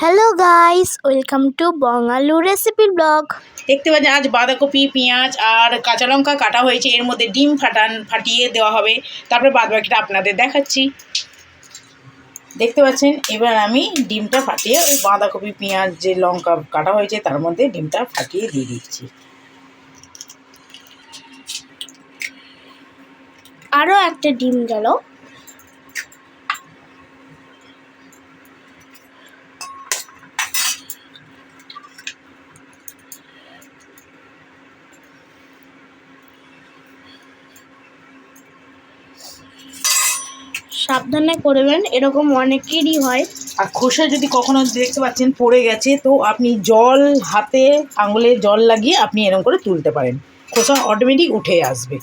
Hello guys, welcome to Bongalu recipe blog. দেখতে পাচ্ছেন আজ বাঁধাকপি, পেঁয়াজ আর কাঁচা লঙ্কা কাটা হয়েছে। এর মধ্যে ডিম ফাটিয়ে দেওয়া হবে। তারপরে বাদবাকিটা আপনাদের দেখাচ্ছি। দেখতে পাচ্ছেন এবার আমি ডিমটা ফাটিয়ে ওই বাঁধাকপি, পেঁয়াজ যে লঙ্কা কাটা হয়েছে তার মধ্যে ডিমটা ফাটিয়ে দিয়ে দিচ্ছি। আরও একটা ডিম গেল। সাবধানে করবেন, এরকম অনেকেরই হয়। আর খোসা যদি কখনো দেখতে পাচ্ছেন পড়ে গেছে, তো আপনি জল হাতে আঙুলে জল লাগিয়ে আপনি এরকম করে তুলতে পারেন, খোসা অটোমেটিক উঠে আসবে।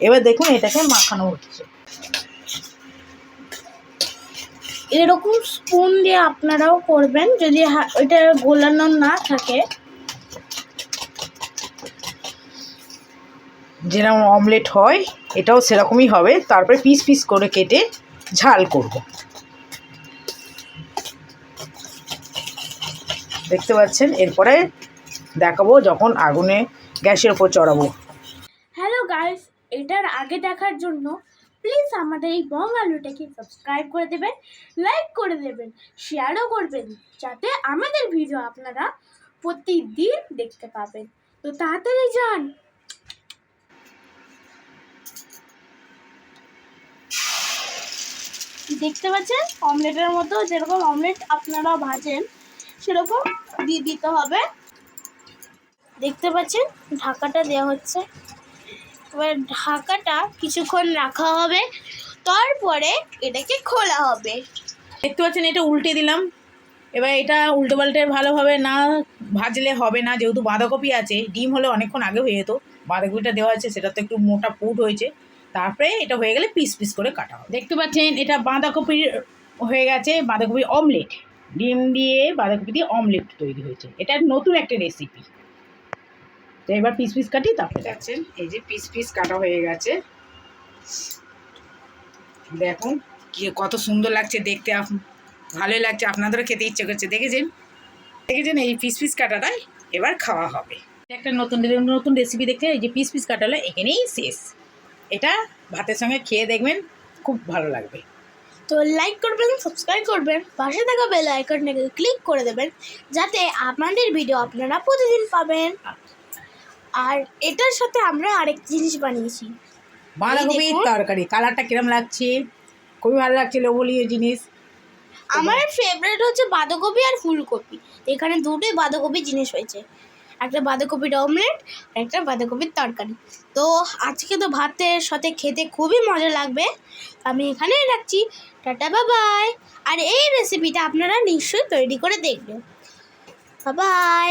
এবার দেখুন এটাকে মাখানো হচ্ছে। এরকম স্পুন দিয়ে আপনারাও করবেন যদি ওইটা গোলানো না থাকে। যেরকম অমলেট হয় এটাও সেরকমই হবে। তারপরে পিস পিস করে কেটে ঝাল করব। দেখতে পাচ্ছেন এরপরে দেখাবো যখন আগুনে গ্যাসের ওপর চড়াবো। হ্যালো গাইস, এটার আগে দেখার জন্য প্লিজ আমাদের এই বঙ্গালুটাকে সাবস্ক্রাইব করে দেবেন, লাইক করে দেবেন, শেয়ারও করবেন, যাতে আমাদের ভিডিও আপনারা প্রতিদিন দেখতে পাবেন। তো তাড়াতাড়ি যান। দেখতে পাচ্ছেন অমলেটের মতো, যেরকম অমলেট আপনারা ভাজেন সেরকম দিয়ে দিতে হবে। দেখতে পাচ্ছেন ঢাকাটা দেওয়া হচ্ছে। এবার ঢাকাটা কিছুক্ষণ রাখা হবে, তারপরে এটাকে খোলা হবে। দেখতে পাচ্ছেন এটা উল্টে দিলাম। এবার এটা উল্টো পাল্টে ভালোভাবে না ভাজলে হবে না, যেহেতু বাঁধাকপি আছে। ডিম হলে অনেকক্ষণ আগে হয়ে যেত, বাঁধাকপিটা দেওয়া আছে সেটা তো একটু মোটা পুট হয়েছে। তারপরে এটা হয়ে গেলে পিস পিস করে কাটা হবে। দেখতে পাচ্ছেন এটা বাঁধাকপির হয়ে গেছে, বাঁধাকপির অমলেট। ডিম দিয়ে বাঁধাকপি দিয়ে অমলেট তৈরি হয়েছে। এটা নতুন একটা রেসিপি। তো এবার পিস পিস কাটি, তারপরে দেখছেন এই যে পিস পিস কাটা হয়ে গেছে। দেখুন কি কত সুন্দর লাগছে দেখতে, ভালোই লাগছে, আপনাদেরও খেতে ইচ্ছে করছে। দেখেছেন এই পিস পিস কাটাটাই এবার খাওয়া হবে। একটা নতুন নতুন রেসিপি দেখতে, এই যে পিস পিস কাটালো এখানেই শেষ। এটা ভাতের সঙ্গে খেয়ে দেখবেন, খুব ভালো লাগবে। তো লাইক করবেন, সাবস্ক্রাইব করবেন, পাশে থাকা বেল আইকনটাকে ক্লিক করে দেবেন, যাতে আমাদের ভিডিও আপনারা প্রতিদিন পাবেন। আর এটার সাথে আমরা আরেক জিনিস বানিয়েছি, বাঁধাকপির তরকারি। কালারটা কিরম লাগছে, খুবই ভালো লাগছে, লোভনীয় জিনিস। আমার ফেভারিট হচ্ছে বাঁধাকপি আর ফুলকপি। এখানে দুটোই বাঁধাকপি জিনিস হয়েছে, একটা বাঁধাকপির অমলেট, একটা বাঁধাকপির তরকারি। তো আজকে তো ভাতের সাথে খেতে খুবই মজা লাগবে। আমি এখানেই রাখছি, টাটা বাবাই। আর এই রেসিপিটা আপনারা নিশ্চয়ই তৈরি করে দেখবেন। বাবাই।